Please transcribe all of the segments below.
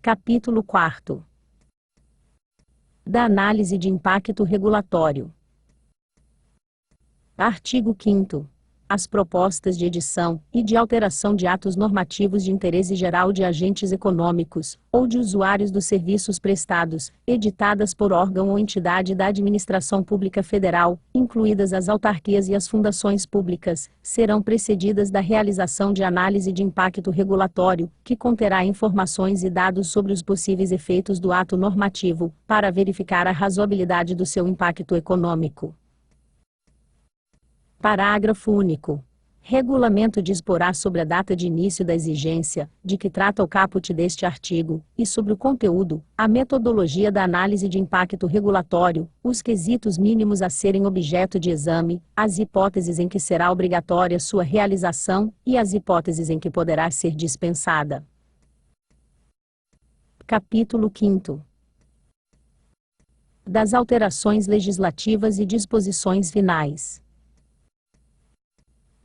Capítulo 4. Da análise de impacto regulatório. Artigo 5º. As propostas de edição e de alteração de atos normativos de interesse geral de agentes econômicos, ou de usuários dos serviços prestados, editadas por órgão ou entidade da administração pública federal, incluídas as autarquias e as fundações públicas, serão precedidas da realização de análise de impacto regulatório, que conterá informações e dados sobre os possíveis efeitos do ato normativo, para verificar a razoabilidade do seu impacto econômico. Parágrafo único. Regulamento disporá sobre a data de início da exigência, de que trata o caput deste artigo, e sobre o conteúdo, a metodologia da análise de impacto regulatório, os quesitos mínimos a serem objeto de exame, as hipóteses em que será obrigatória sua realização, e as hipóteses em que poderá ser dispensada. Capítulo 5º. Das alterações legislativas e disposições finais.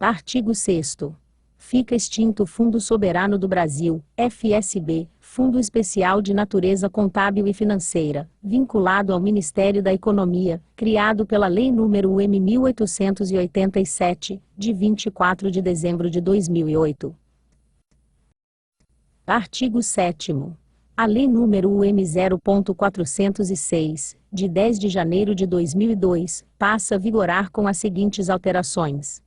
Artigo 6º. Fica extinto o Fundo Soberano do Brasil, FSB, Fundo Especial de Natureza Contábil e Financeira, vinculado ao Ministério da Economia, criado pela Lei nº UM 1887, de 24 de dezembro de 2008. Artigo 7º. A Lei nº UM 0.406, de 10 de janeiro de 2002, passa a vigorar com as seguintes alterações.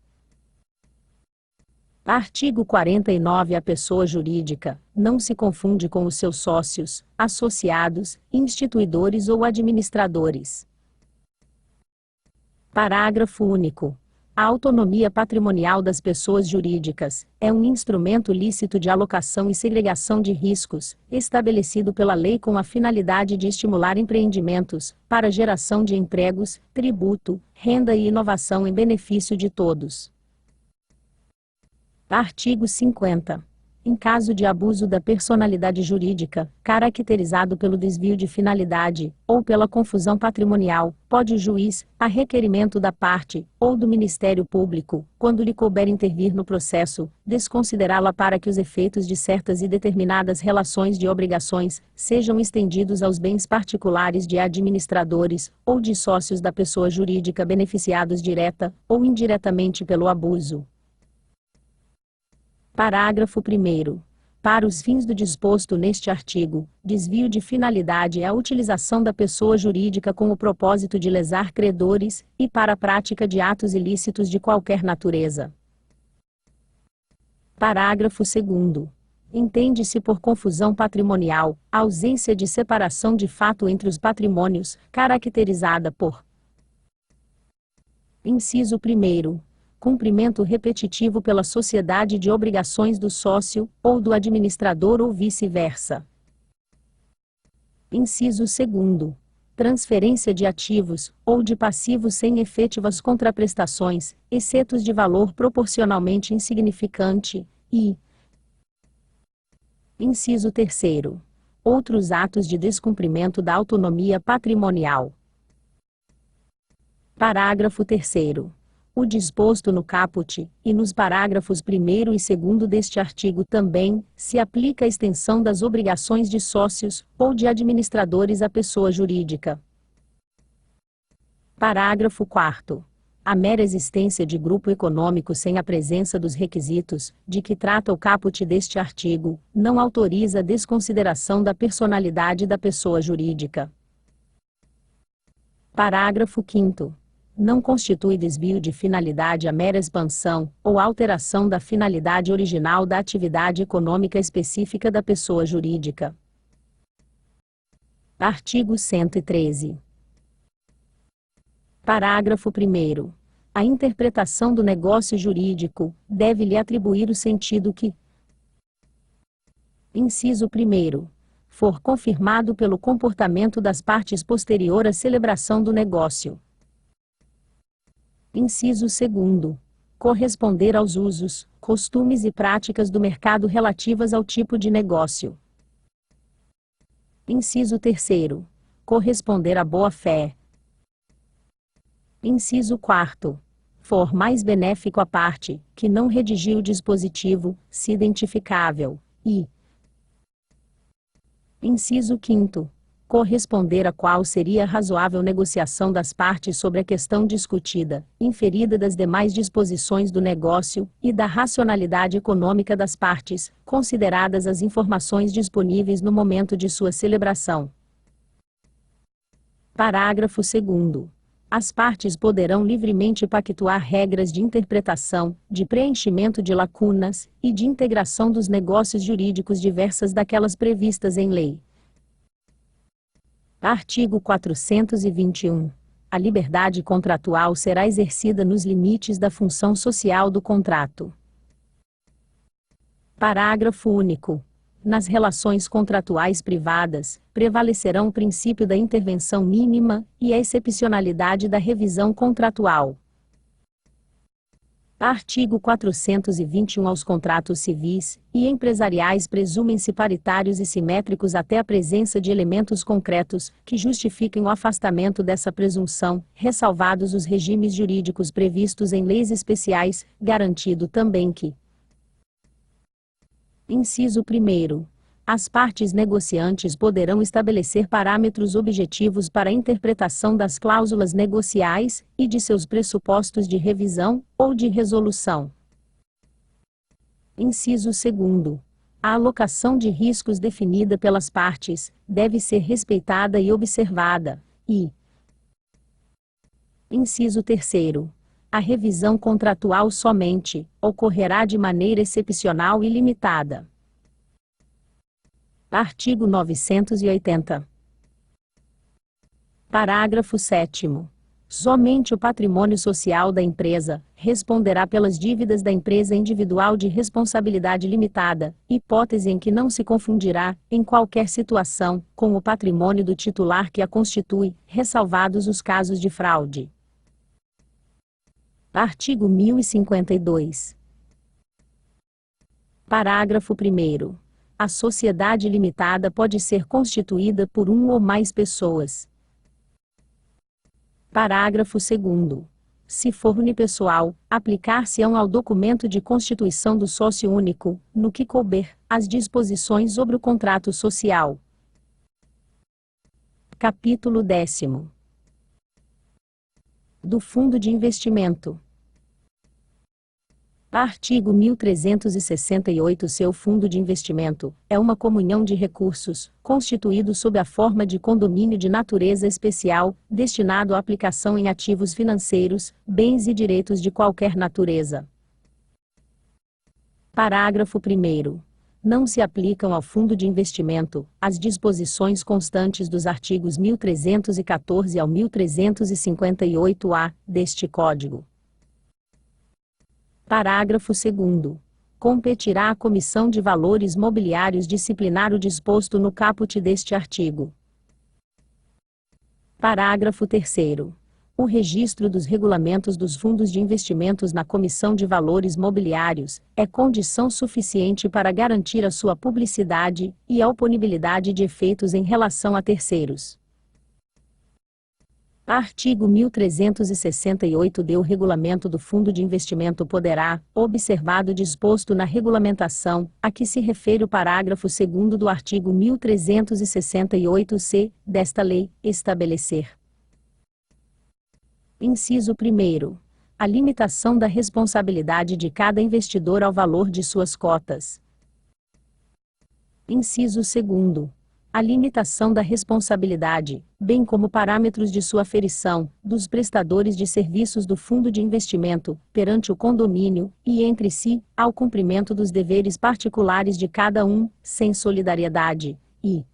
Artigo 49. A pessoa jurídica não se confunde com os seus sócios, associados, instituidores ou administradores. Parágrafo único. A autonomia patrimonial das pessoas jurídicas é um instrumento lícito de alocação e segregação de riscos, estabelecido pela lei com a finalidade de estimular empreendimentos, para geração de empregos, tributo, renda e inovação em benefício de todos. Artigo 50. Em caso de abuso da personalidade jurídica, caracterizado pelo desvio de finalidade, ou pela confusão patrimonial, pode o juiz, a requerimento da parte, ou do Ministério Público, quando lhe couber intervir no processo, desconsiderá-la para que os efeitos de certas e determinadas relações de obrigações sejam estendidos aos bens particulares de administradores, ou de sócios da pessoa jurídica beneficiados direta, ou indiretamente pelo abuso. Parágrafo 1º. Para os fins do disposto neste artigo, desvio de finalidade é a utilização da pessoa jurídica com o propósito de lesar credores, e para a prática de atos ilícitos de qualquer natureza. Parágrafo 2º. Entende-se por confusão patrimonial a ausência de separação de fato entre os patrimônios, caracterizada por: Inciso 1º. Cumprimento repetitivo pela sociedade de obrigações do sócio, ou do administrador ou vice-versa. Inciso 2º. Transferência de ativos, ou de passivos sem efetivas contraprestações, excetos de valor proporcionalmente insignificante, e Inciso 3º. Outros atos de descumprimento da autonomia patrimonial. Parágrafo 3º. O disposto no caput, e nos parágrafos 1º e 2º deste artigo também, se aplica à extensão das obrigações de sócios, ou de administradores à pessoa jurídica. Parágrafo 4º. A mera existência de grupo econômico sem a presença dos requisitos, de que trata o caput deste artigo, não autoriza a desconsideração da personalidade da pessoa jurídica. Parágrafo 5º. Não constitui desvio de finalidade a mera expansão, ou alteração da finalidade original da atividade econômica específica da pessoa jurídica. Artigo 113. Parágrafo 1º. A interpretação do negócio jurídico deve-lhe atribuir o sentido que: Inciso 1º. For confirmado pelo comportamento das partes posterior à celebração do negócio. Inciso 2º. Corresponder aos usos, costumes e práticas do mercado relativas ao tipo de negócio. Inciso 3º. Corresponder à boa-fé. Inciso 4º. For mais benéfico à parte, que não redigiu o dispositivo, se identificável, e Inciso 5º. Corresponder a qual seria a razoável negociação das partes sobre a questão discutida, inferida das demais disposições do negócio, e da racionalidade econômica das partes, consideradas as informações disponíveis no momento de sua celebração. Parágrafo 2º. As partes poderão livremente pactuar regras de interpretação, de preenchimento de lacunas, e de integração dos negócios jurídicos diversas daquelas previstas em lei. Artigo 421. A liberdade contratual será exercida nos limites da função social do contrato. Parágrafo único. Nas relações contratuais privadas, prevalecerão o princípio da intervenção mínima e a excepcionalidade da revisão contratual. Artigo 421. Aos contratos civis e empresariais presumem-se paritários e simétricos até a presença de elementos concretos que justifiquem o afastamento dessa presunção, ressalvados os regimes jurídicos previstos em leis especiais, garantido também que: Inciso 1º. As partes negociantes poderão estabelecer parâmetros objetivos para a interpretação das cláusulas negociais e de seus pressupostos de revisão ou de resolução. Inciso 2º. A alocação de riscos definida pelas partes deve ser respeitada e observada, e: Inciso 3º. A revisão contratual somente ocorrerá de maneira excepcional e limitada. Artigo 980. Parágrafo 7º. Somente o patrimônio social da empresa responderá pelas dívidas da empresa individual de responsabilidade limitada, hipótese em que não se confundirá, em qualquer situação, com o patrimônio do titular que a constitui, ressalvados os casos de fraude. Artigo 1052. Parágrafo 1º. A sociedade limitada pode ser constituída por um ou mais pessoas. Parágrafo 2º. Se for unipessoal, aplicar-se-ão ao documento de constituição do sócio único, no que couber, as disposições sobre o contrato social. Capítulo 10º. Do Fundo de Investimento. Artigo 1368. Seu fundo de investimento é uma comunhão de recursos, constituído sob a forma de condomínio de natureza especial, destinado à aplicação em ativos financeiros, bens e direitos de qualquer natureza. Parágrafo 1º. Não se aplicam ao fundo de investimento as disposições constantes dos artigos 1314 ao 1358-A deste Código. Parágrafo 2º. Competirá à Comissão de Valores Mobiliários disciplinar o disposto no caput deste artigo. Parágrafo 3º. O registro dos regulamentos dos fundos de investimentos na Comissão de Valores Mobiliários é condição suficiente para garantir a sua publicidade e a oponibilidade de efeitos em relação a terceiros. Artigo 1368. O regulamento do Fundo de Investimento poderá, observado o disposto na regulamentação, a que se refere o parágrafo 2º do artigo 1368-C, desta lei, estabelecer: Inciso 1º. A limitação da responsabilidade de cada investidor ao valor de suas cotas. Inciso 2º. A limitação da responsabilidade, bem como parâmetros de sua aferição, dos prestadores de serviços do fundo de investimento, perante o condomínio, e entre si, ao cumprimento dos deveres particulares de cada um, sem solidariedade, e: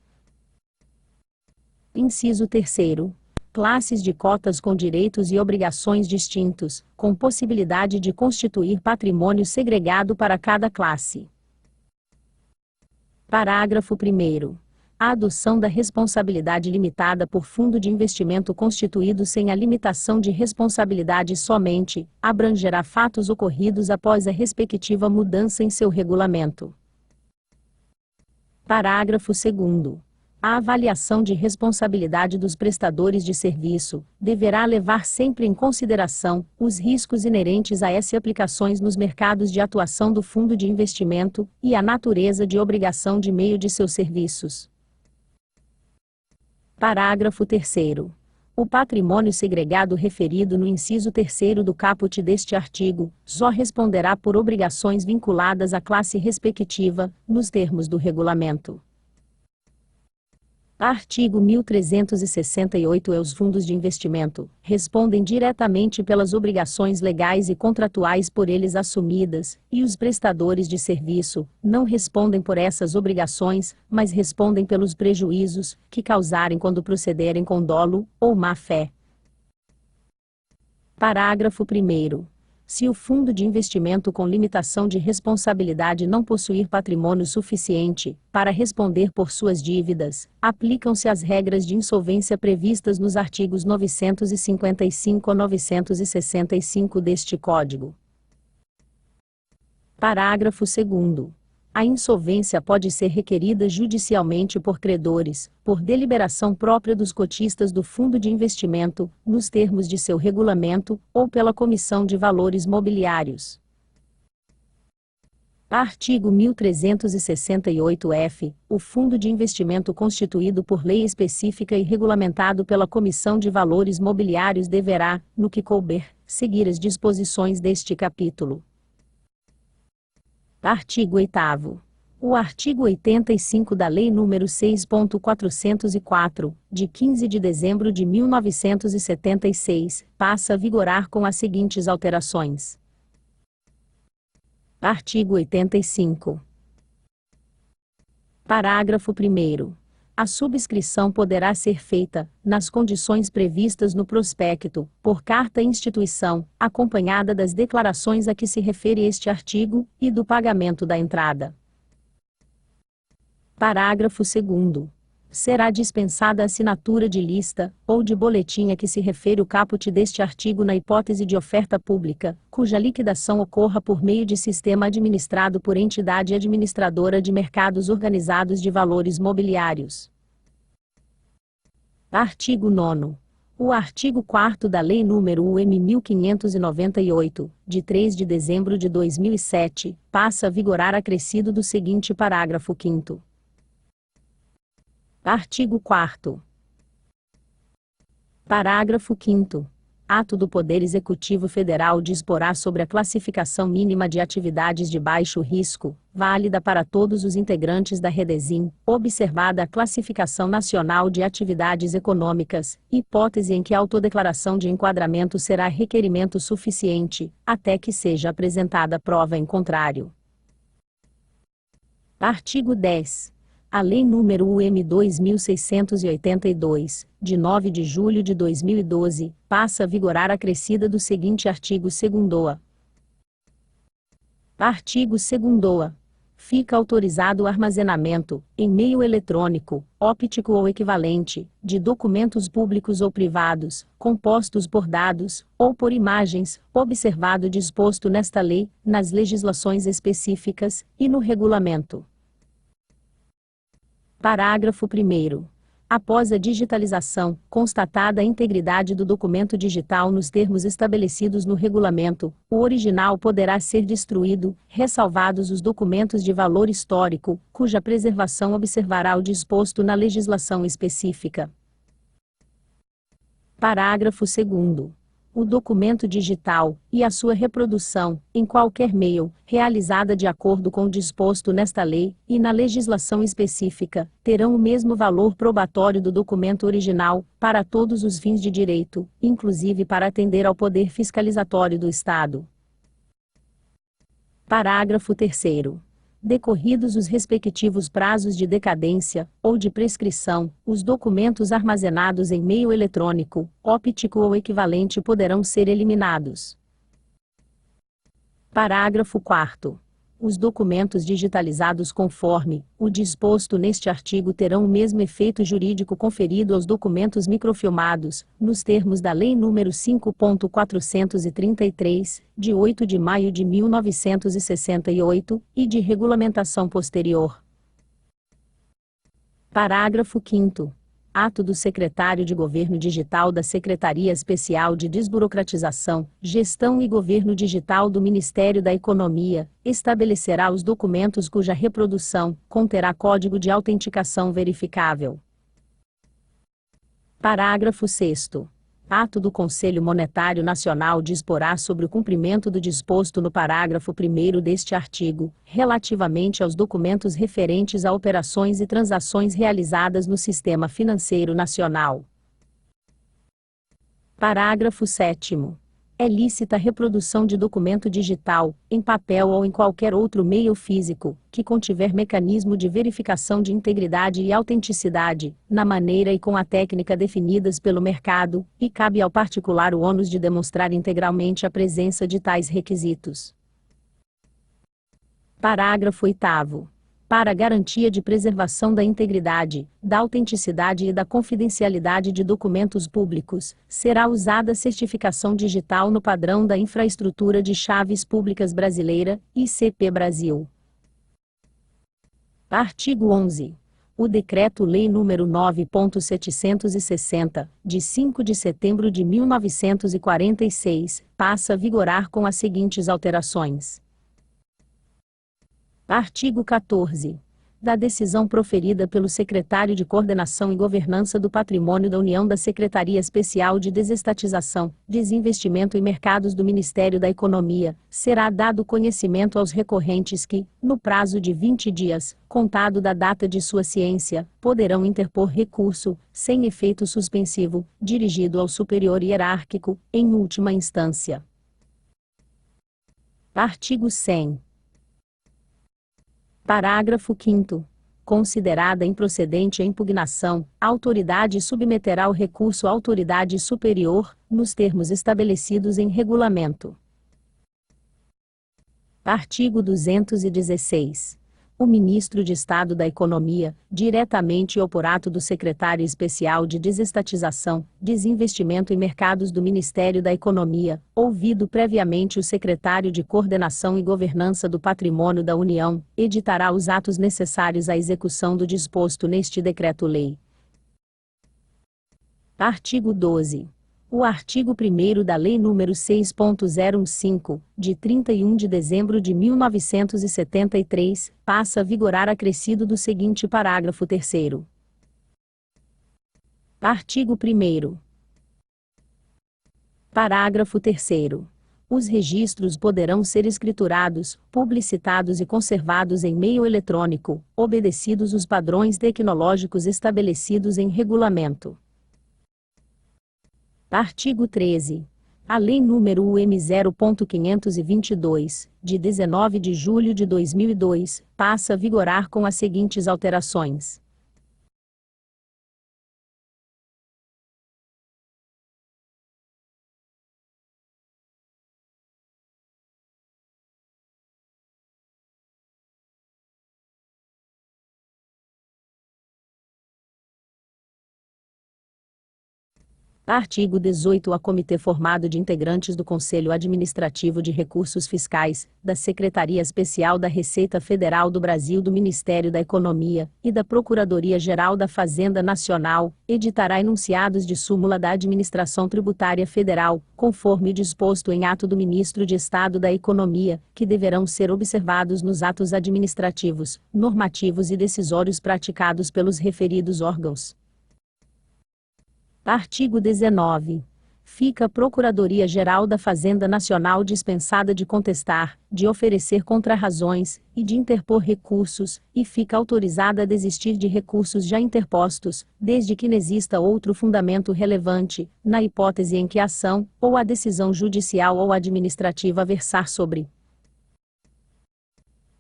Inciso 3º. Classes de cotas com direitos e obrigações distintos, com possibilidade de constituir patrimônio segregado para cada classe. Parágrafo 1º. A adoção da responsabilidade limitada por fundo de investimento constituído sem a limitação de responsabilidade somente abrangerá fatos ocorridos após a respectiva mudança em seu regulamento. Parágrafo 2º. A avaliação de responsabilidade dos prestadores de serviço deverá levar sempre em consideração os riscos inerentes a essas aplicações nos mercados de atuação do fundo de investimento e a natureza de obrigação de meio de seus serviços. Parágrafo 3º. O patrimônio segregado referido no inciso 3º do caput deste artigo, só responderá por obrigações vinculadas à classe respectiva, nos termos do regulamento. Artigo 1368. Os fundos de investimento respondem diretamente pelas obrigações legais e contratuais por eles assumidas, e os prestadores de serviço não respondem por essas obrigações, mas respondem pelos prejuízos que causarem quando procederem com dolo ou má-fé. Parágrafo 1º. Se o fundo de investimento com limitação de responsabilidade não possuir patrimônio suficiente para responder por suas dívidas, aplicam-se as regras de insolvência previstas nos artigos 955 a 965 deste Código. Parágrafo 2º. A insolvência pode ser requerida judicialmente por credores, por deliberação própria dos cotistas do fundo de investimento, nos termos de seu regulamento, ou pela Comissão de Valores Mobiliários. Artigo 1368-F. O fundo de investimento constituído por lei específica e regulamentado pela Comissão de Valores Mobiliários deverá, no que couber, seguir as disposições deste capítulo. Artigo 8º. O artigo 85 da Lei nº 6.404, de 15 de dezembro de 1976, passa a vigorar com as seguintes alterações. Artigo 85. Parágrafo 1º. A subscrição poderá ser feita, nas condições previstas no prospecto, por carta instituição, acompanhada das declarações a que se refere este artigo, e do pagamento da entrada. Parágrafo 2º. Será dispensada a assinatura de lista, ou de boletim a que se refere o caput deste artigo na hipótese de oferta pública, cuja liquidação ocorra por meio de sistema administrado por entidade administradora de mercados organizados de valores mobiliários. Artigo 9º. O artigo 4º da Lei nº UM 1598, de 3 de dezembro de 2007, passa a vigorar acrescido do seguinte parágrafo 5º. Artigo 4º. Parágrafo 5º. Ato do Poder Executivo Federal disporá sobre a classificação mínima de atividades de baixo risco, válida para todos os integrantes da Redesim, observada a Classificação Nacional de Atividades Econômicas, hipótese em que a autodeclaração de enquadramento será requerimento suficiente, até que seja apresentada prova em contrário. Artigo 10. A Lei nº UM 2682, de 9 de julho de 2012, passa a vigorar acrescida do seguinte artigo 2º. Artigo 2º. Fica autorizado o armazenamento, em meio eletrônico, óptico ou equivalente, de documentos públicos ou privados, compostos por dados, ou por imagens, observado o disposto nesta lei, nas legislações específicas, e no regulamento. Parágrafo 1º. Após a digitalização, constatada a integridade do documento digital nos termos estabelecidos no regulamento, o original poderá ser destruído, ressalvados os documentos de valor histórico, cuja preservação observará o disposto na legislação específica. Parágrafo 2º. O documento digital, e a sua reprodução, em qualquer meio, realizada de acordo com o disposto nesta lei, e na legislação específica, terão o mesmo valor probatório do documento original, para todos os fins de direito, inclusive para atender ao poder fiscalizatório do Estado. Parágrafo 3º. Decorridos os respectivos prazos de decadência, ou de prescrição, os documentos armazenados em meio eletrônico, óptico ou equivalente poderão ser eliminados. Parágrafo 4º. Os documentos digitalizados conforme o disposto neste artigo terão o mesmo efeito jurídico conferido aos documentos microfilmados, nos termos da Lei nº 5.433, de 8 de maio de 1968, e de regulamentação posterior. Parágrafo 5º. Ato do Secretário de Governo Digital da Secretaria Especial de Desburocratização, Gestão e Governo Digital do Ministério da Economia, estabelecerá os documentos cuja reprodução conterá código de autenticação verificável. Parágrafo 6º. Ato do Conselho Monetário Nacional disporá sobre o cumprimento do disposto no parágrafo 1º deste artigo, relativamente aos documentos referentes a operações e transações realizadas no Sistema Financeiro Nacional. Parágrafo 7º. É lícita a reprodução de documento digital, em papel ou em qualquer outro meio físico, que contiver mecanismo de verificação de integridade e autenticidade, na maneira e com a técnica definidas pelo mercado, e cabe ao particular o ônus de demonstrar integralmente a presença de tais requisitos. Parágrafo 8º. Para a garantia de preservação da integridade, da autenticidade e da confidencialidade de documentos públicos, será usada a certificação digital no padrão da Infraestrutura de Chaves Públicas Brasileira, ICP Brasil. Artigo 11. O Decreto-Lei nº 9.760, de 5 de setembro de 1946, passa a vigorar com as seguintes alterações. Artigo 14. Da decisão proferida pelo Secretário de Coordenação e Governança do Patrimônio da União da Secretaria Especial de Desestatização, Desinvestimento e Mercados do Ministério da Economia, será dado conhecimento aos recorrentes que, no prazo de 20 dias, contado da data de sua ciência, poderão interpor recurso, sem efeito suspensivo, dirigido ao superior hierárquico, em última instância. Artigo 100. Parágrafo 5º. Considerada improcedente a impugnação, a autoridade submeterá o recurso à autoridade superior, nos termos estabelecidos em regulamento. Artigo 216. O Ministro de Estado da Economia, diretamente ou por ato do Secretário Especial de Desestatização, Desinvestimento e Mercados do Ministério da Economia, ouvido previamente o Secretário de Coordenação e Governança do Patrimônio da União, editará os atos necessários à execução do disposto neste Decreto-Lei. Artigo 12. O artigo 1º da Lei nº 6.015, de 31 de dezembro de 1973, passa a vigorar acrescido do seguinte parágrafo 3º. Artigo 1º. Parágrafo 3º. Os registros poderão ser escriturados, publicitados e conservados em meio eletrônico, obedecidos os padrões tecnológicos estabelecidos em regulamento. Artigo 13. A Lei nº UM 0.522, de 19 de julho de 2002, passa a vigorar com as seguintes alterações. Artigo 18. A comitê formado de integrantes do Conselho Administrativo de Recursos Fiscais, da Secretaria Especial da Receita Federal do Brasil do Ministério da Economia, e da Procuradoria-Geral da Fazenda Nacional, editará enunciados de súmula da Administração Tributária Federal, conforme disposto em ato do Ministro de Estado da Economia, que deverão ser observados nos atos administrativos, normativos e decisórios praticados pelos referidos órgãos. Artigo 19. Fica a Procuradoria-Geral da Fazenda Nacional dispensada de contestar, de oferecer contrarrazões, e de interpor recursos, e fica autorizada a desistir de recursos já interpostos, desde que não exista outro fundamento relevante, na hipótese em que a ação, ou a decisão judicial ou administrativa versar sobre.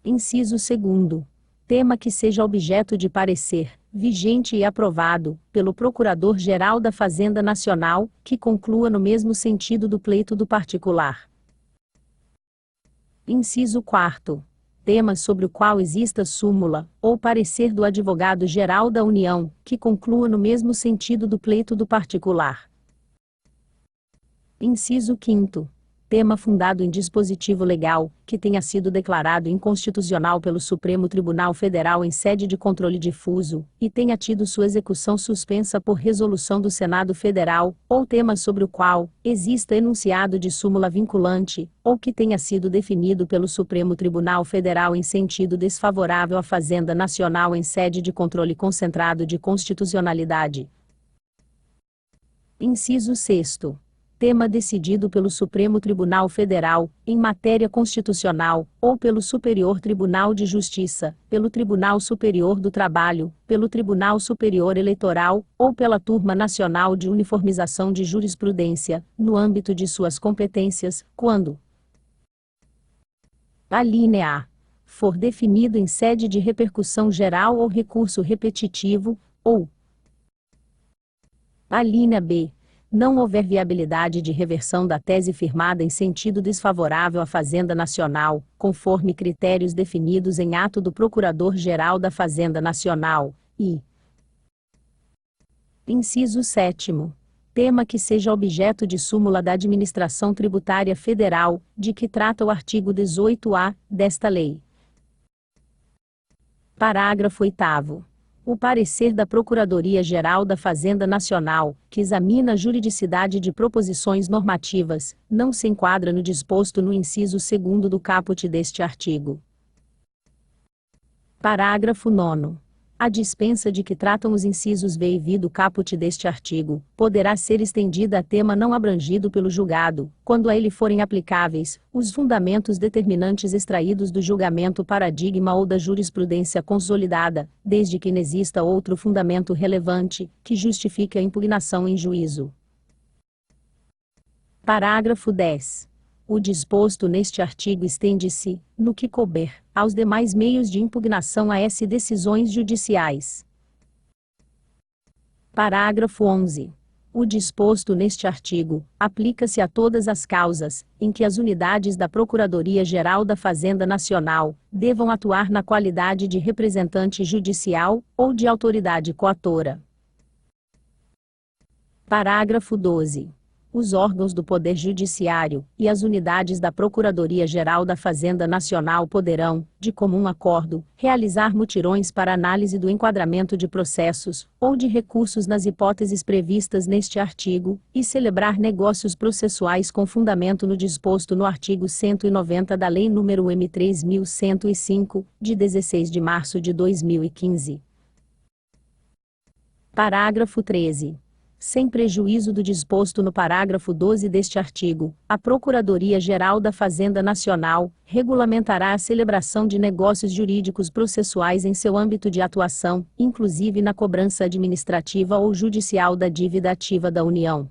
Inciso 2º. Tema que seja objeto de parecer, vigente e aprovado, pelo Procurador-Geral da Fazenda Nacional, que conclua no mesmo sentido do pleito do particular. Inciso 4º. Tema sobre o qual exista súmula, ou parecer do Advogado-Geral da União, que conclua no mesmo sentido do pleito do particular. Inciso 5º. Tema fundado em dispositivo legal, que tenha sido declarado inconstitucional pelo Supremo Tribunal Federal em sede de controle difuso, e tenha tido sua execução suspensa por resolução do Senado Federal, ou tema sobre o qual exista enunciado de súmula vinculante, ou que tenha sido definido pelo Supremo Tribunal Federal em sentido desfavorável à Fazenda Nacional em sede de controle concentrado de constitucionalidade. Inciso 6º. Tema decidido pelo Supremo Tribunal Federal, em matéria constitucional, ou pelo Superior Tribunal de Justiça, pelo Tribunal Superior do Trabalho, pelo Tribunal Superior Eleitoral, ou pela Turma Nacional de Uniformização de Jurisprudência, no âmbito de suas competências, quando: a linha A for definido em sede de repercussão geral ou recurso repetitivo, ou a linha B não houver viabilidade de reversão da tese firmada em sentido desfavorável à Fazenda Nacional, conforme critérios definidos em ato do Procurador-Geral da Fazenda Nacional, e inciso 7º. Tema que seja objeto de súmula da Administração Tributária Federal, de que trata o artigo 18-A desta lei. Parágrafo 8º. O parecer da Procuradoria-Geral da Fazenda Nacional, que examina a juridicidade de proposições normativas, não se enquadra no disposto no inciso 2º do caput deste artigo. Parágrafo 9º. A dispensa de que tratam os incisos V e V do caput deste artigo, poderá ser estendida a tema não abrangido pelo julgado, quando a ele forem aplicáveis os fundamentos determinantes extraídos do julgamento paradigma ou da jurisprudência consolidada, desde que inexista outro fundamento relevante, que justifique a impugnação em juízo. Parágrafo 10. O disposto neste artigo estende-se, no que couber, aos demais meios de impugnação a decisões judiciais. Parágrafo 11. O disposto neste artigo aplica-se a todas as causas em que as unidades da Procuradoria-Geral da Fazenda Nacional devam atuar na qualidade de representante judicial ou de autoridade coatora. Parágrafo 12. Os órgãos do Poder Judiciário e as unidades da Procuradoria-Geral da Fazenda Nacional poderão, de comum acordo, realizar mutirões para análise do enquadramento de processos ou de recursos nas hipóteses previstas neste artigo, e celebrar negócios processuais com fundamento no disposto no artigo 190 da Lei nº M. 3.105, de 16 de março de 2015. Parágrafo 13. Sem prejuízo do disposto no parágrafo 12 deste artigo, a Procuradoria-Geral da Fazenda Nacional regulamentará a celebração de negócios jurídicos processuais em seu âmbito de atuação, inclusive na cobrança administrativa ou judicial da dívida ativa da União.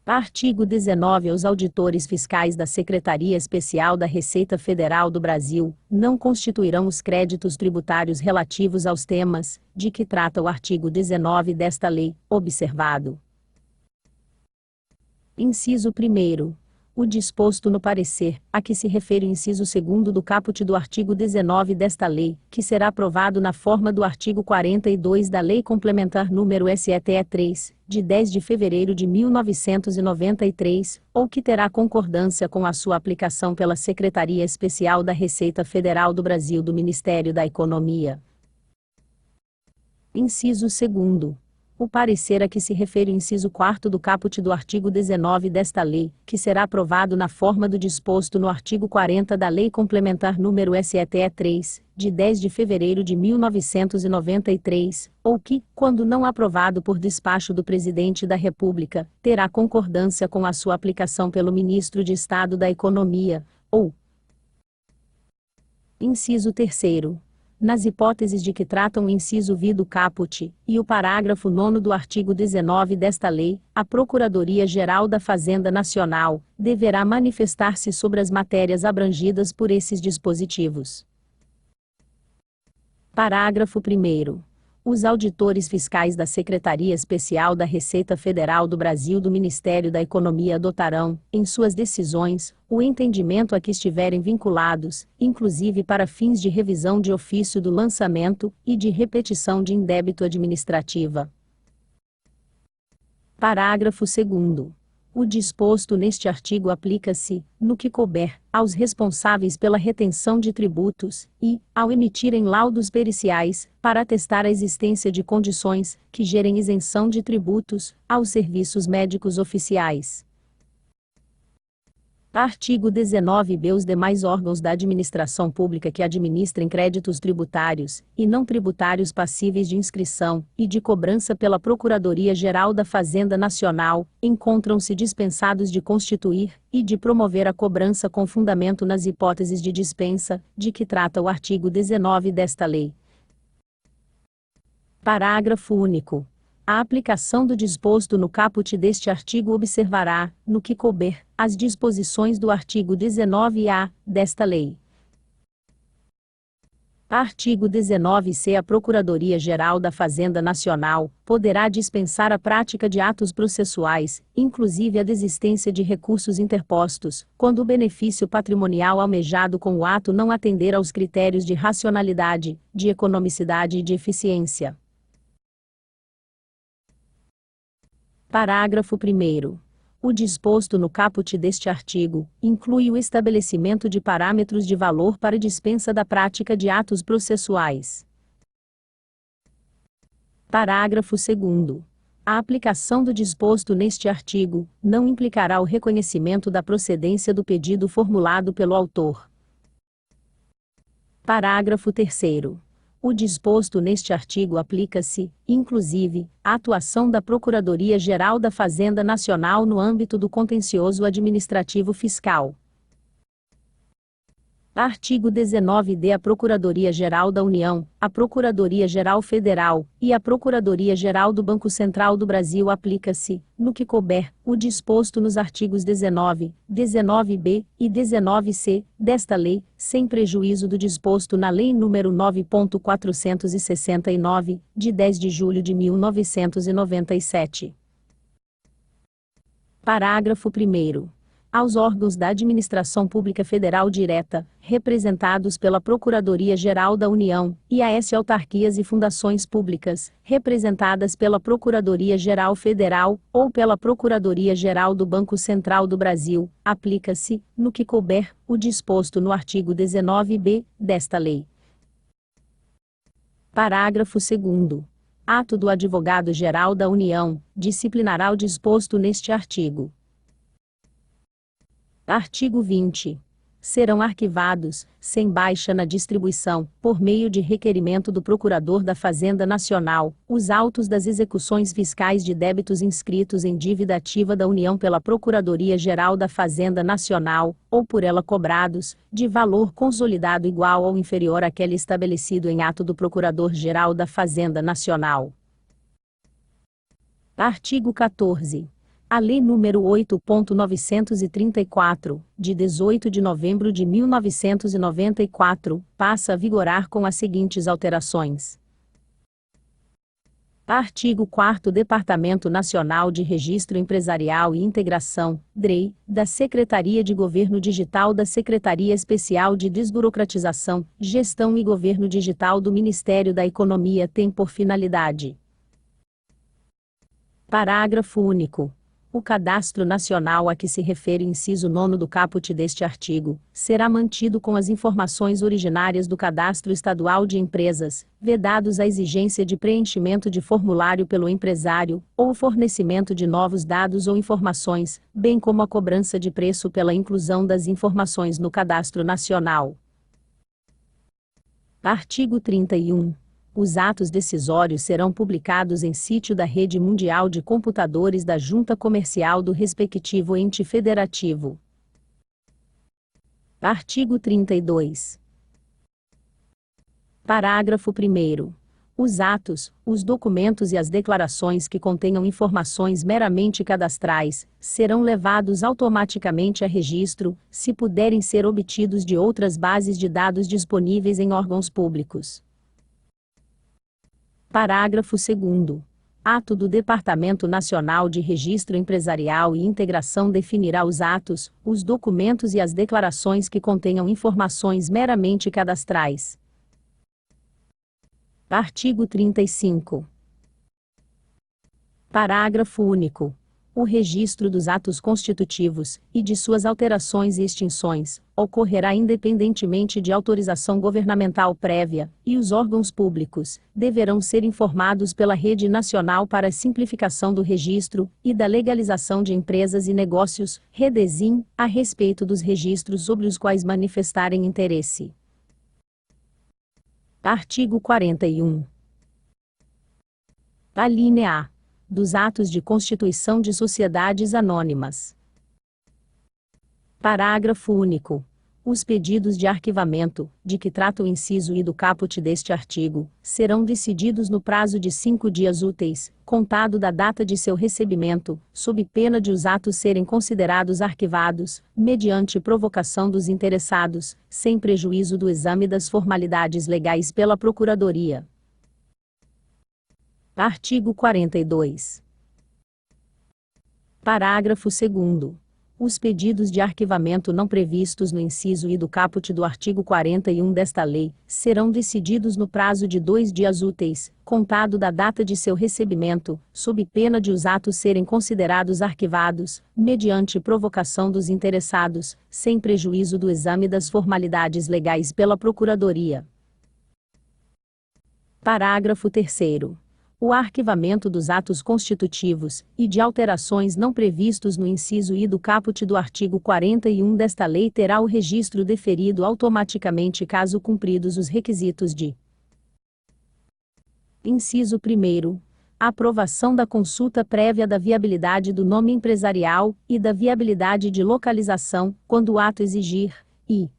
Artigo 19. Os auditores fiscais da Secretaria Especial da Receita Federal do Brasil não constituirão os créditos tributários relativos aos temas de que trata o artigo 19 desta lei, observado: inciso 1º. O disposto no parecer, a que se refere o inciso 2º do caput do artigo 19 desta lei, que será aprovado na forma do artigo 42 da Lei Complementar nº SETE 3, de 10 de fevereiro de 1993, ou que terá concordância com a sua aplicação pela Secretaria Especial da Receita Federal do Brasil do Ministério da Economia. Inciso 2º. O parecer a que se refere o inciso 4º do caput do artigo 19 desta lei, que será aprovado na forma do disposto no artigo 40 da Lei Complementar nº SETE 3, de 10 de fevereiro de 1993, ou que, quando não aprovado por despacho do Presidente da República, terá concordância com a sua aplicação pelo Ministro de Estado da Economia, ou inciso 3º. Nas hipóteses de que tratam o inciso V do caput, e o parágrafo 9º do artigo 19 desta lei, a Procuradoria-Geral da Fazenda Nacional deverá manifestar-se sobre as matérias abrangidas por esses dispositivos. Parágrafo 1º. Os auditores fiscais da Secretaria Especial da Receita Federal do Brasil do Ministério da Economia adotarão, em suas decisões, o entendimento a que estiverem vinculados, inclusive para fins de revisão de ofício do lançamento e de repetição de indébito administrativa. Parágrafo 2º. O disposto neste artigo aplica-se, no que couber, aos responsáveis pela retenção de tributos e, ao emitirem laudos periciais, para atestar a existência de condições que gerem isenção de tributos, aos serviços médicos oficiais. Artigo 19b. Os demais órgãos da administração pública que administrem créditos tributários e não tributários passíveis de inscrição e de cobrança pela Procuradoria-Geral da Fazenda Nacional encontram-se dispensados de constituir e de promover a cobrança com fundamento nas hipóteses de dispensa de que trata o artigo 19 desta lei. Parágrafo único. A aplicação do disposto no caput deste artigo observará, no que couber, as disposições do artigo 19-A desta lei. Artigo 19-C. A Procuradoria-Geral da Fazenda Nacional poderá dispensar a prática de atos processuais, inclusive a desistência de recursos interpostos, quando o benefício patrimonial almejado com o ato não atender aos critérios de racionalidade, de economicidade e de eficiência. Parágrafo 1º. O disposto no caput deste artigo inclui o estabelecimento de parâmetros de valor para dispensa da prática de atos processuais. Parágrafo 2º. A aplicação do disposto neste artigo não implicará o reconhecimento da procedência do pedido formulado pelo autor. Parágrafo 3º. O disposto neste artigo aplica-se, inclusive, à atuação da Procuradoria-Geral da Fazenda Nacional no âmbito do contencioso administrativo fiscal. Artigo 19d. A Procuradoria-Geral da União, a Procuradoria-Geral Federal e a Procuradoria-Geral do Banco Central do Brasil aplica-se, no que couber, o disposto nos artigos 19, 19b e 19c desta lei, sem prejuízo do disposto na Lei nº 9.469, de 10 de julho de 1997. Parágrafo 1º. Aos órgãos da Administração Pública Federal Direta, representados pela Procuradoria-Geral da União, e às autarquias e fundações públicas, representadas pela Procuradoria-Geral Federal, ou pela Procuradoria-Geral do Banco Central do Brasil, aplica-se, no que couber, o disposto no artigo 19b desta lei. Parágrafo 2º. Ato do Advogado-Geral da União, disciplinará o disposto neste artigo. Artigo 20. Serão arquivados, sem baixa na distribuição, por meio de requerimento do Procurador da Fazenda Nacional, os autos das execuções fiscais de débitos inscritos em dívida ativa da União pela Procuradoria-Geral da Fazenda Nacional, ou por ela cobrados, de valor consolidado igual ou inferior àquele estabelecido em ato do Procurador-Geral da Fazenda Nacional. Artigo 14. A Lei nº 8.934, de 18 de novembro de 1994, passa a vigorar com as seguintes alterações. Artigo 4º. Departamento Nacional de Registro Empresarial e Integração, DREI, da Secretaria de Governo Digital da Secretaria Especial de Desburocratização, Gestão e Governo Digital do Ministério da Economia tem por finalidade. Parágrafo único. O Cadastro Nacional a que se refere o inciso 9º do caput deste artigo, será mantido com as informações originárias do Cadastro Estadual de Empresas, vedados a exigência de preenchimento de formulário pelo empresário, ou o fornecimento de novos dados ou informações, bem como a cobrança de preço pela inclusão das informações no Cadastro Nacional. Artigo 31. Os atos decisórios serão publicados em sítio da Rede Mundial de Computadores da Junta Comercial do respectivo ente federativo. Artigo 32. Parágrafo 1º. Os atos, os documentos e as declarações que contenham informações meramente cadastrais, serão levados automaticamente a registro, se puderem ser obtidos de outras bases de dados disponíveis em órgãos públicos. Parágrafo 2º. Ato do Departamento Nacional de Registro Empresarial e Integração definirá os atos, os documentos e as declarações que contenham informações meramente cadastrais. Artigo 35. Parágrafo único. O registro dos atos constitutivos, e de suas alterações e extinções, ocorrerá independentemente de autorização governamental prévia, e os órgãos públicos deverão ser informados pela Rede Nacional para a Simplificação do Registro e da Legalização de Empresas e Negócios, Redesim, a respeito dos registros sobre os quais manifestarem interesse. Artigo 41. Alínea A. Dos atos de constituição de sociedades anônimas. Parágrafo único. Os pedidos de arquivamento, de que trata o inciso I do caput deste artigo, serão decididos no prazo de 5 dias úteis, contado da data de seu recebimento, sob pena de os atos serem considerados arquivados, mediante provocação dos interessados, sem prejuízo do exame das formalidades legais pela Procuradoria. Artigo 42. Parágrafo 2º. Os pedidos de arquivamento não previstos no inciso I do caput do artigo 41 desta lei, serão decididos no prazo de 2 dias úteis, contado da data de seu recebimento, sob pena de os atos serem considerados arquivados, mediante provocação dos interessados, sem prejuízo do exame das formalidades legais pela Procuradoria. Parágrafo 3º. O arquivamento dos atos constitutivos, e de alterações não previstos no inciso I do caput do artigo 41 desta lei terá o registro deferido automaticamente caso cumpridos os requisitos de: Inciso 1º. Aprovação da consulta prévia da viabilidade do nome empresarial, e da viabilidade de localização, quando o ato exigir, e: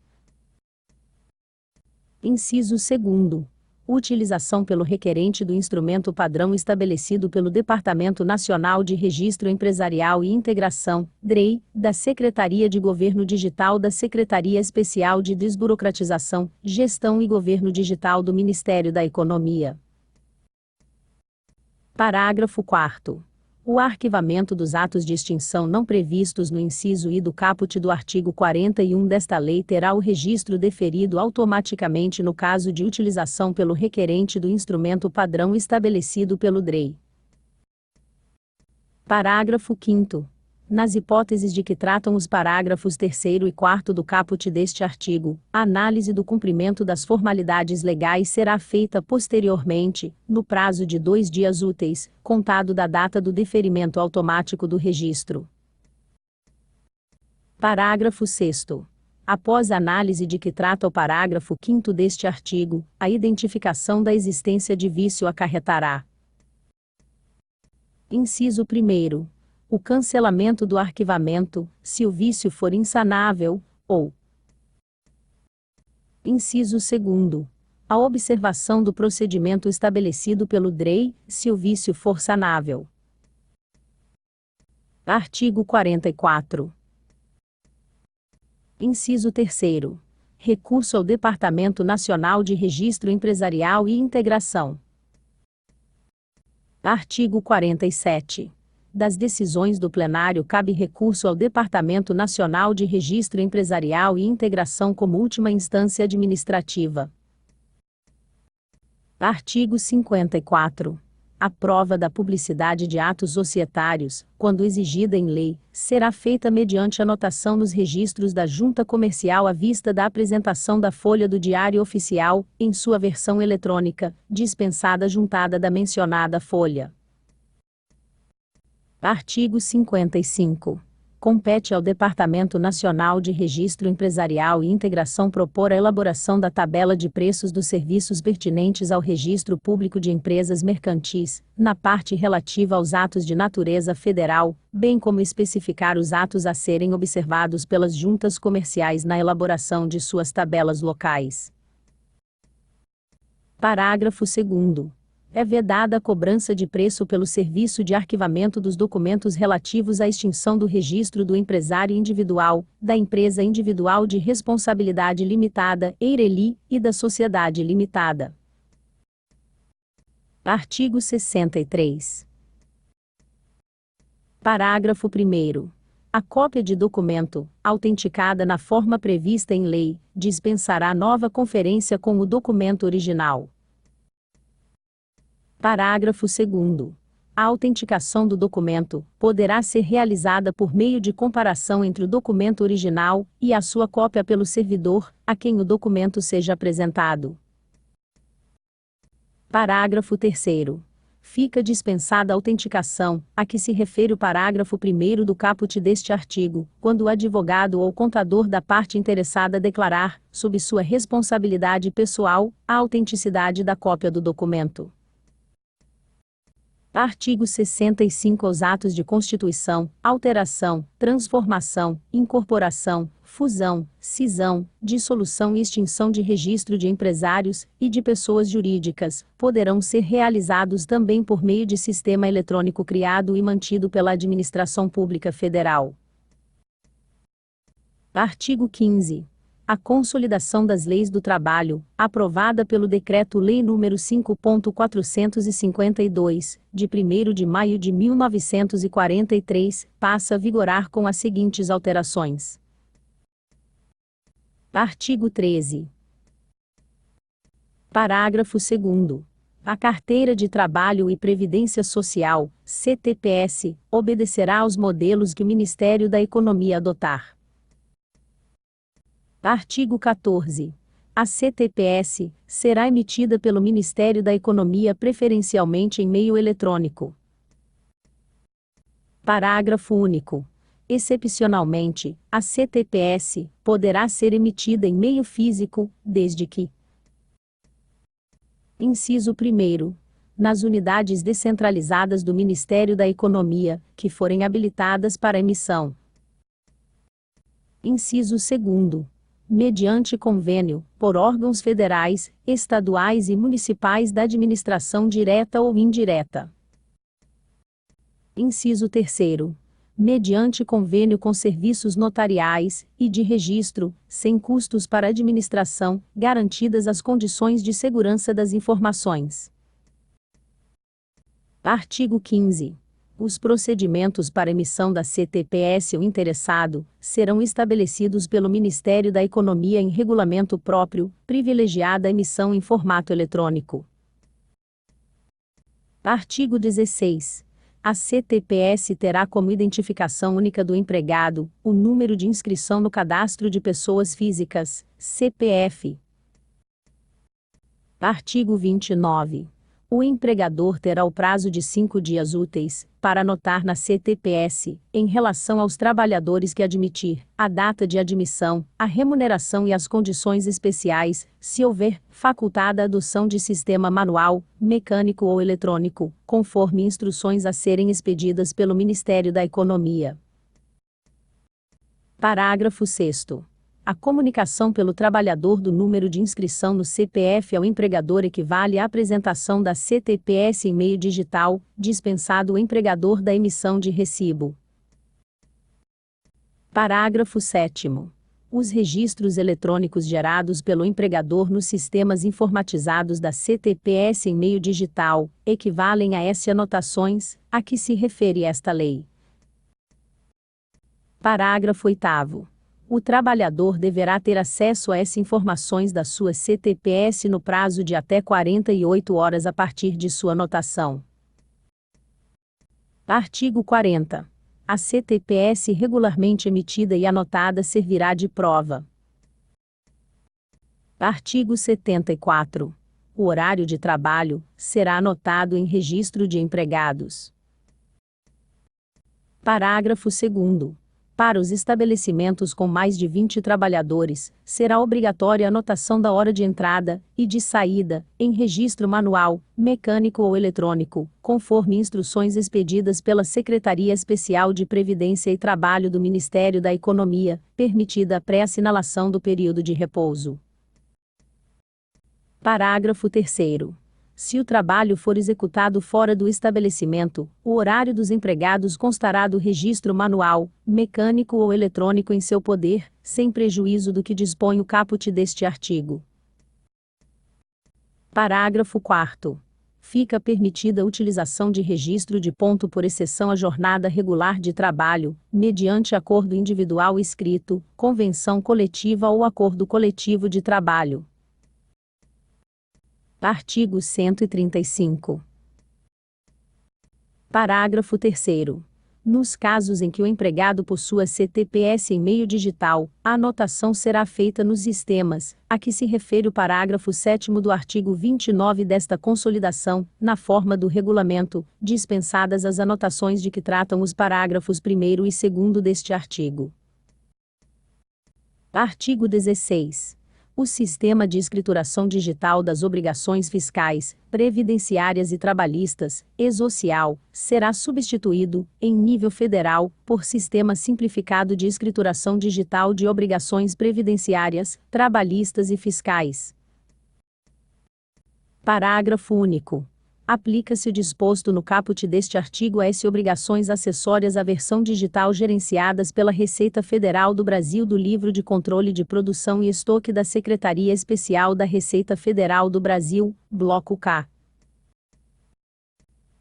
Inciso 2º. Utilização pelo requerente do instrumento padrão estabelecido pelo Departamento Nacional de Registro Empresarial e Integração, DREI, da Secretaria de Governo Digital da Secretaria Especial de Desburocratização, Gestão e Governo Digital do Ministério da Economia. Parágrafo 4º. O arquivamento dos atos de extinção não previstos no inciso I do caput do artigo 41 desta lei terá o registro deferido automaticamente no caso de utilização pelo requerente do instrumento padrão estabelecido pelo DREI. Parágrafo 5º. Nas hipóteses de que tratam os parágrafos 3º e 4º do caput deste artigo, a análise do cumprimento das formalidades legais será feita posteriormente, no prazo de 2 dias úteis, contado da data do deferimento automático do registro. Parágrafo 6º. Após a análise de que trata o parágrafo 5º deste artigo, a identificação da existência de vício acarretará: Inciso 1º. O cancelamento do arquivamento, se o vício for insanável, ou: Inciso 2º. A observação do procedimento estabelecido pelo DREI, se o vício for sanável. Artigo 44. Inciso 3º. Recurso ao Departamento Nacional de Registro Empresarial e Integração. Artigo 47. Das decisões do plenário cabe recurso ao Departamento Nacional de Registro Empresarial e Integração como última instância administrativa. Artigo 54. A prova da publicidade de atos societários, quando exigida em lei, será feita mediante anotação nos registros da Junta Comercial à vista da apresentação da folha do Diário Oficial, em sua versão eletrônica, dispensada a juntada da mencionada folha. Artigo 55. Compete ao Departamento Nacional de Registro Empresarial e Integração propor a elaboração da tabela de preços dos serviços pertinentes ao Registro Público de Empresas Mercantis, na parte relativa aos atos de natureza federal, bem como especificar os atos a serem observados pelas juntas comerciais na elaboração de suas tabelas locais. Parágrafo 2º. É vedada a cobrança de preço pelo serviço de arquivamento dos documentos relativos à extinção do registro do empresário individual, da empresa individual de responsabilidade limitada, EIRELI, e da sociedade limitada. Artigo 63. Parágrafo 1º. A cópia de documento, autenticada na forma prevista em lei, dispensará nova conferência com o documento original. Parágrafo 2º. A autenticação do documento poderá ser realizada por meio de comparação entre o documento original e a sua cópia pelo servidor a quem o documento seja apresentado. Parágrafo 3º. Fica dispensada a autenticação, a que se refere o parágrafo 1º do caput deste artigo, quando o advogado ou contador da parte interessada declarar, sob sua responsabilidade pessoal, a autenticidade da cópia do documento. Artigo 65. Os atos de constituição, alteração, transformação, incorporação, fusão, cisão, dissolução e extinção de registro de empresários e de pessoas jurídicas poderão ser realizados também por meio de sistema eletrônico criado e mantido pela Administração Pública Federal. Artigo 15. A consolidação das leis do trabalho, aprovada pelo Decreto-Lei nº 5.452, de 1º de maio de 1943, passa a vigorar com as seguintes alterações. Artigo 13. Parágrafo 2º. A Carteira de Trabalho e Previdência Social, CTPS, obedecerá aos modelos que o Ministério da Economia adotar. Artigo 14. A CTPS será emitida pelo Ministério da Economia preferencialmente em meio eletrônico. Parágrafo único. Excepcionalmente, a CTPS poderá ser emitida em meio físico, desde que: Inciso 1º. Nas unidades descentralizadas do Ministério da Economia, que forem habilitadas para emissão. Inciso 2º. Mediante convênio, por órgãos federais, estaduais e municipais da administração direta ou indireta. Inciso 3º. Mediante convênio com serviços notariais e de registro, sem custos para a administração, garantidas as condições de segurança das informações. Artigo 15. Os procedimentos para emissão da CTPS ao interessado serão estabelecidos pelo Ministério da Economia em regulamento próprio, privilegiada a emissão em formato eletrônico. Artigo 16. A CTPS terá como identificação única do empregado o número de inscrição no Cadastro de Pessoas Físicas, CPF. Artigo 29. O empregador terá o prazo de 5 dias úteis para anotar na CTPS, em relação aos trabalhadores que admitir, a data de admissão, a remuneração e as condições especiais, se houver facultada a adoção de sistema manual, mecânico ou eletrônico, conforme instruções a serem expedidas pelo Ministério da Economia. Parágrafo 6º. A comunicação pelo trabalhador do número de inscrição no CPF ao empregador equivale à apresentação da CTPS em meio digital, dispensado o empregador da emissão de recibo. Parágrafo 7º. Os registros eletrônicos gerados pelo empregador nos sistemas informatizados da CTPS em meio digital equivalem a essas anotações, a que se refere esta lei. Parágrafo 8º. O trabalhador deverá ter acesso a essas informações da sua CTPS no prazo de até 48 horas a partir de sua anotação. Artigo 40. A CTPS regularmente emitida e anotada servirá de prova. Artigo 74. O horário de trabalho será anotado em registro de empregados. Parágrafo 2º. Para os estabelecimentos com mais de 20 trabalhadores, será obrigatória a anotação da hora de entrada e de saída, em registro manual, mecânico ou eletrônico, conforme instruções expedidas pela Secretaria Especial de Previdência e Trabalho do Ministério da Economia, permitida a pré-assinalação do período de repouso. Parágrafo 3º. Se o trabalho for executado fora do estabelecimento, o horário dos empregados constará do registro manual, mecânico ou eletrônico em seu poder, sem prejuízo do que dispõe o caput deste artigo. Parágrafo 4º. Fica permitida a utilização de registro de ponto por exceção à jornada regular de trabalho, mediante acordo individual escrito, convenção coletiva ou acordo coletivo de trabalho. Artigo 135. Parágrafo 3º. Nos casos em que o empregado possua CTPS em meio digital, a anotação será feita nos sistemas, a que se refere o parágrafo 7º do artigo 29 desta Consolidação, na forma do regulamento, dispensadas as anotações de que tratam os parágrafos 1º e 2º deste artigo. Artigo 16. O Sistema de Escrituração Digital das Obrigações Fiscais, Previdenciárias e Trabalhistas, E-Social, será substituído, em nível federal, por Sistema Simplificado de Escrituração Digital de Obrigações Previdenciárias, Trabalhistas e Fiscais. Parágrafo único. Aplica-se o disposto no caput deste artigo às obrigações acessórias à versão digital gerenciadas pela Receita Federal do Brasil do Livro de Controle de Produção e Estoque da Secretaria Especial da Receita Federal do Brasil, Bloco K.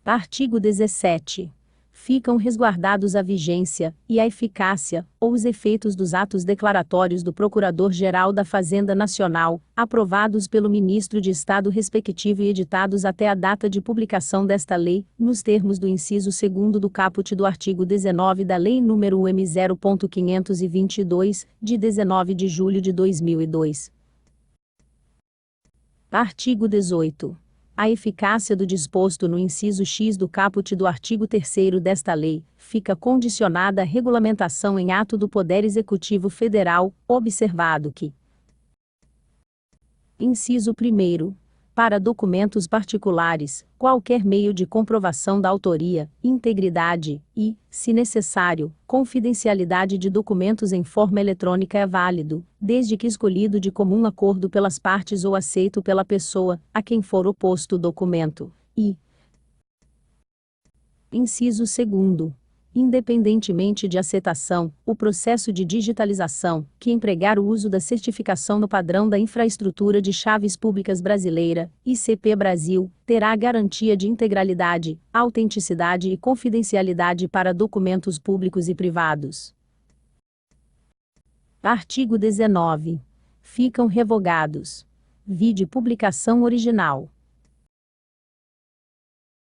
Artigo 17. Ficam resguardados a vigência, e a eficácia, ou os efeitos dos atos declaratórios do Procurador-Geral da Fazenda Nacional, aprovados pelo Ministro de Estado respectivo e editados até a data de publicação desta lei, nos termos do inciso 2º do caput do artigo 19 da Lei nº UM 0.522, de 19 de julho de 2002. Artigo 18. A eficácia do disposto no inciso X do caput do artigo 3º desta lei, fica condicionada à regulamentação em ato do Poder Executivo Federal, observado que: inciso 1º. Para documentos particulares, qualquer meio de comprovação da autoria, integridade e, se necessário, confidencialidade de documentos em forma eletrônica é válido, desde que escolhido de comum acordo pelas partes ou aceito pela pessoa a quem for oposto o documento. E inciso 2º. Independentemente de aceitação, o processo de digitalização, que empregar o uso da certificação no padrão da Infraestrutura de Chaves Públicas Brasileira, ICP Brasil, terá garantia de integralidade, autenticidade e confidencialidade para documentos públicos e privados. Artigo 19. Ficam revogados. Vide publicação original.